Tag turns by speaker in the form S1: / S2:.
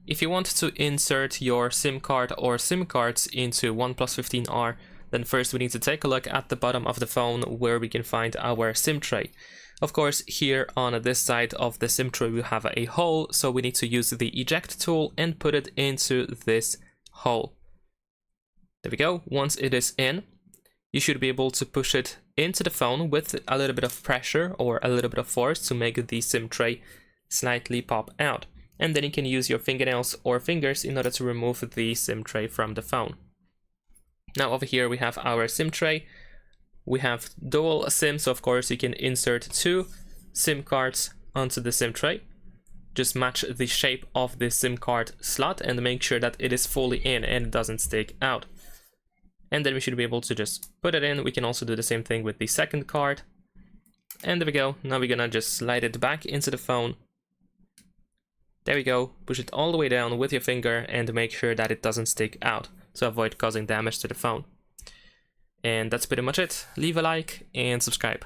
S1: If you want to insert your SIM card or SIM cards into OnePlus 15R, then first we need to take a look at the bottom of the phone where we can find our SIM tray. Of course, here on this side of the SIM tray we have a hole, so we need to use the eject tool and put it into this hole. There we go. Once it is in, you should be able to push it into the phone with a little bit of pressure or a little bit of force to make the SIM tray slightly pop out. And then you can use your fingernails or fingers in order to remove the SIM tray from the phone. Now over here we have our SIM tray. We have dual SIM, so of course you can insert 2 SIM cards onto the SIM tray. Just match the shape of the SIM card slot and make sure that it is fully in and it doesn't stick out. And then we should be able to just put it in. We can also do the same thing with the second card. And there we go. Now we're gonna just slide it back into the phone. There we go. Push it all the way down with your finger and make sure that it doesn't stick out to avoid causing damage to the phone. And that's pretty much it. Leave a like and subscribe.